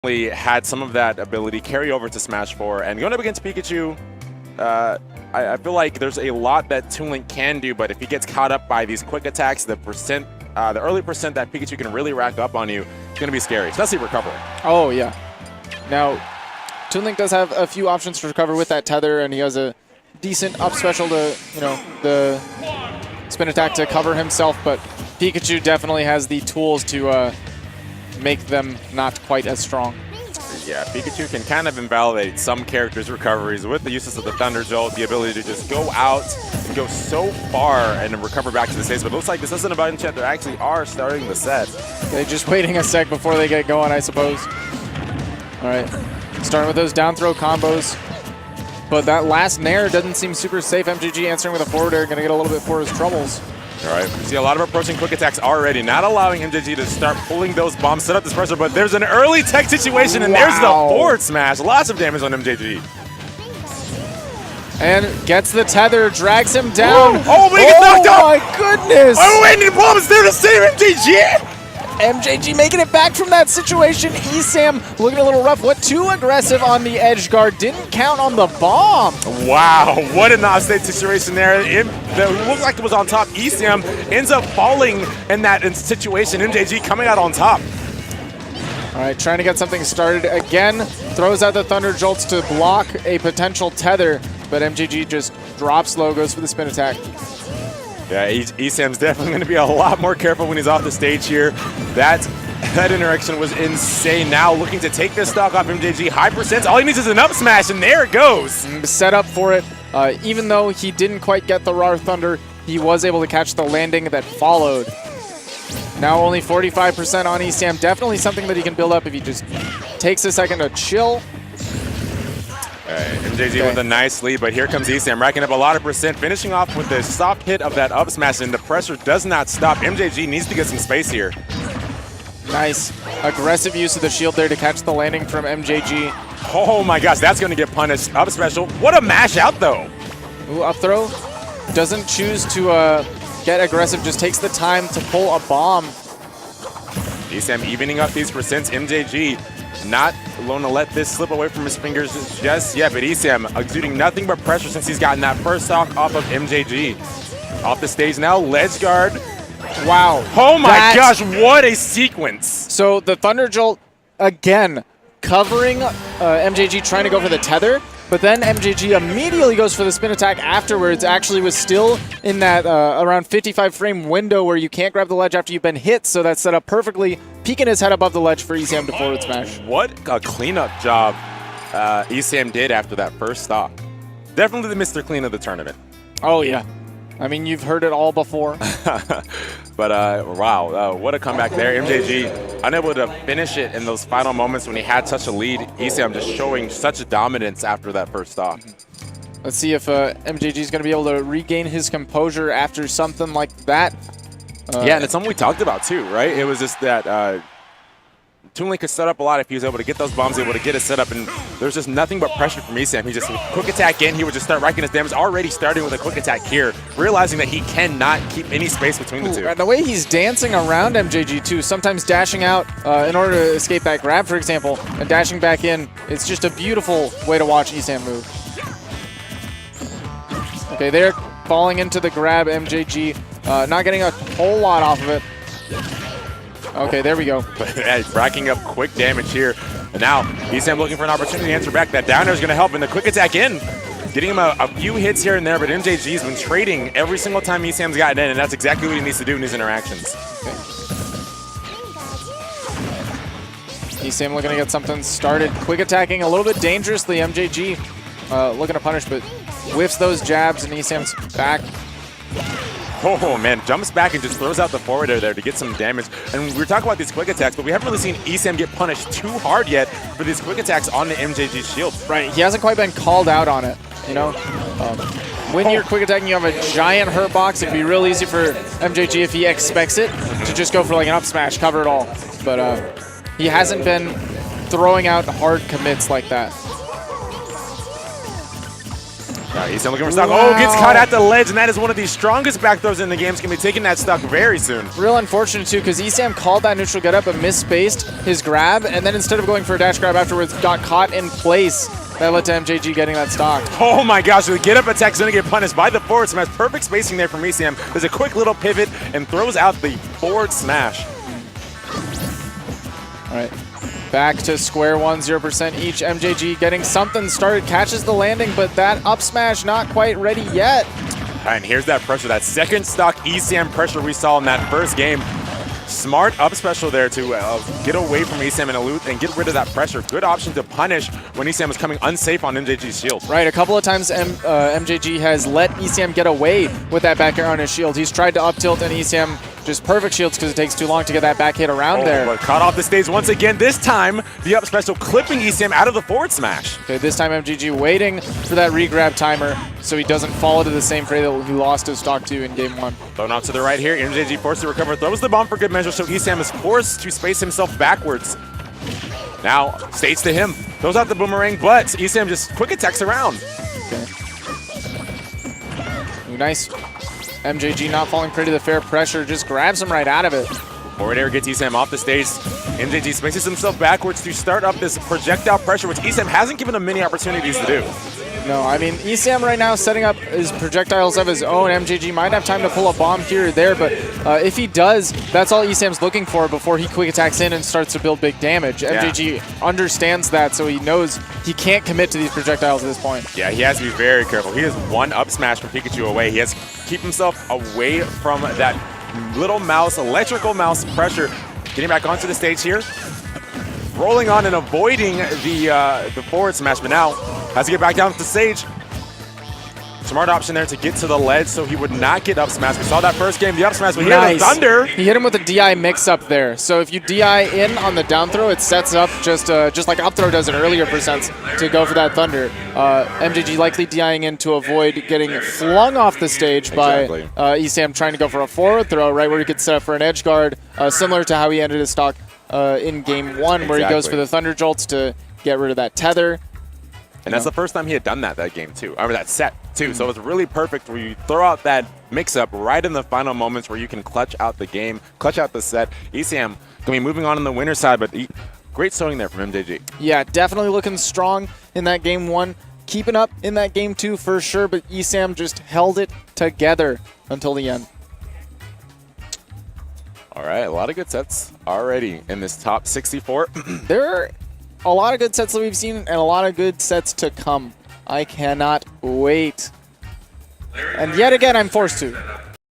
had some of that ability carry over to Smash 4, and going up against Pikachu, I feel like there's a lot that Toon Link can do, but if he gets caught up by these quick attacks, the early percent that Pikachu can really rack up on you, it's going to be scary, especially recovering. Oh, yeah. Now, Toon Link does have a few options to recover with that tether, and he has a decent up special to, the spin attack to cover himself, but Pikachu definitely has the tools to make them not quite as strong. Yeah, Pikachu can kind of invalidate some characters' recoveries with the uses of the Thunder Jolt, the ability to just go out and go so far and then recover back to the stage. But it looks like this isn't a bunch yet. They actually are starting the set. They're just waiting a sec before they get going, I suppose. All right, starting with those down throw combos. But that last Nair doesn't seem super safe. MJG answering with a forward air, going to get a little bit for his troubles. All right, we see a lot of approaching quick attacks already, not allowing MJG to start pulling those bombs, set up this pressure, but there's an early tech situation, and there's the forward smash. Lots of damage on MJG. And gets the tether, drags him down. Whoa. Oh, but he gets knocked out! Oh my goodness! Oh, and the bomb is there to save MJG! MJG making it back from that situation. ESAM looking a little rough. What, too aggressive on the edge guard. Didn't count on the bomb. Wow, what an offstage situation there. It looked like it was on top. ESAM ends up falling in that situation. MJG coming out on top. All right, trying to get something started again. Throws out the Thunder Jolts to block a potential tether, but MJG just drops low, goes for the spin attack. Yeah, ESAM's definitely going to be a lot more careful when he's off the stage here. That interaction was insane. Now looking to take this stock off MJG. High percents. All he needs is an up smash, and there it goes. Set up for it. Even though he didn't quite get the raw thunder, he was able to catch the landing that followed. Now only 45% on ESAM. Definitely something that he can build up if he just takes a second to chill. MJG with a nice lead, but here comes ESAM racking up a lot of percent, finishing off with the soft hit of that up smash, and the pressure does not stop. MJG needs to get some space here. Nice. Aggressive use of the shield there to catch the landing from MJG. Oh my gosh, that's going to get punished. Up special. What a mash out, though. Ooh, up throw. Doesn't choose to get aggressive, just takes the time to pull a bomb. ESAM evening up these percents. MJG not going to let this slip away from his fingers just yet, but ESAM exuding nothing but pressure since he's gotten that first stock off of MJG. Off the stage now, ledge guard. Wow. Oh my gosh, what a sequence. So the Thunder Jolt, again, covering MJG trying to go for the tether, but then MJG immediately goes for the spin attack afterwards. Actually was still in that around 55 frame window where you can't grab the ledge after you've been hit, so that's set up perfectly. Peeking his head above the ledge for ESAM to forward smash. What a cleanup job ESAM did after that first stock. Definitely the Mr. Clean of the tournament. Oh, yeah. I mean, you've heard it all before. But wow, what a comeback there. MJG unable to finish it in those final moments when he had such a lead. ESAM just showing such a dominance after that first stock. Let's see if MJG is going to be able to regain his composure after something like that. Yeah, and it's something we talked about too, right? It was just that Toon Link could set up a lot if he was able to get those bombs, able to get it set up, and there's just nothing but pressure from ESAM. He just quick attack in, he would just start racking his damage, already starting with a quick attack here, realizing that he cannot keep any space between the two. And the way he's dancing around MJG too, sometimes dashing out in order to escape that grab, for example, and dashing back in, it's just a beautiful way to watch ESAM move. Okay, they're falling into the grab, MJG. Not getting a whole lot off of it. Okay, there we go. Racking up quick damage here. And now, ESAM looking for an opportunity to answer back. That down air is going to help, and the quick attack in. Getting him a few hits here and there, but MJG's been trading every single time ESAM's gotten in, and that's exactly what he needs to do in his interactions. Okay. ESAM looking to get something started. Quick attacking a little bit dangerously. MJG looking to punish, but whiffs those jabs, and ESAM's back. Oh man, jumps back and just throws out the forward air there to get some damage. And we were talking about these quick attacks, but we haven't really seen ESAM get punished too hard yet for these quick attacks on the MJG shield. Right, he hasn't quite been called out on it, you know? When you're quick attacking, you have a giant hurt box. It'd be real easy for MJG if he expects it to just go for like an up smash, cover it all. But he hasn't been throwing out hard commits like that. ESAM looking for stock. Oh, gets caught at the ledge, and that is one of the strongest back throws in the game. He's going to be taking that stock very soon. Real unfortunate, too, because ESAM called that neutral get up but misspaced his grab, and then instead of going for a dash grab afterwards, got caught in place. That led to MJG getting that stock. Oh my gosh, the get up attack is going to get punished by the forward smash. Perfect spacing there from ESAM. There's a quick little pivot and throws out the forward smash. All right. Back to square one, 0% each. MJG getting something started, catches the landing, but that up smash not quite ready yet. And here's that pressure, that second stock ESAM pressure we saw in that first game. Smart up special there to get away from ESAM and elude and get rid of that pressure. Good option to punish when ESAM was coming unsafe on MJG's shield. Right, a couple of times MJG has let ESAM get away with that back air on his shield. He's tried to up tilt and ESAM just perfect shields because it takes too long to get that back hit around there. But caught off the stage once again. This time, the up special clipping ESAM out of the forward smash. Okay, this time MJG waiting for that regrab timer so he doesn't fall into the same fray that he lost his stock to in game one. Thrown out to the right here. MJG forced to recover. Throws the bomb for good measure, so ESAM is forced to space himself backwards. Now, stage to him. Throws out the boomerang, but ESAM just quick attacks around. Okay. Ooh, nice. MJG not falling prey to the fair pressure, just grabs him right out of it. Forward air gets ESAM off the stage. MJG spaces himself backwards to start up this projectile pressure, which ESAM hasn't given him many opportunities to do. No, I mean, ESAM right now setting up his projectiles of his own. MJG might have time to pull a bomb here or there, but if he does, that's all ESAM's looking for before he quick attacks in and starts to build big damage. Yeah. MJG understands that, so he knows he can't commit to these projectiles at this point. Yeah, he has to be very careful. He is one up smash from Pikachu away. He has to keep himself away from that little mouse, electrical mouse pressure. Getting back onto the stage here. Rolling on and avoiding the forward smash, but now has to get back down to the stage. Smart option there to get to the ledge so he would not get up smash. We saw that first game, the up smash, but he hit the thunder. He hit him with a DI mix-up there. So if you DI in on the down throw, it sets up just like up throw does in earlier percents to go for that thunder. MJG likely DIing in to avoid getting flung off the stage by ESAM trying to go for a forward throw, right where he could set up for an edge guard, similar to how he ended his stock in game one, where he goes for the thunder jolts to get rid of that tether. And that's the first time he had done that game too, or that set too. So it was really perfect where you throw out that mix-up right in the final moments where you can clutch out the game, clutch out the set. ESAM going to be moving on the winner's side, but great sewing there from MJG. Yeah, definitely looking strong in that game one. Keeping up in that game two for sure, but ESAM just held it together until the end. All right, a lot of good sets already in this top 64. There are a lot of good sets that we've seen and a lot of good sets to come. I cannot wait. And yet again, I'm forced to.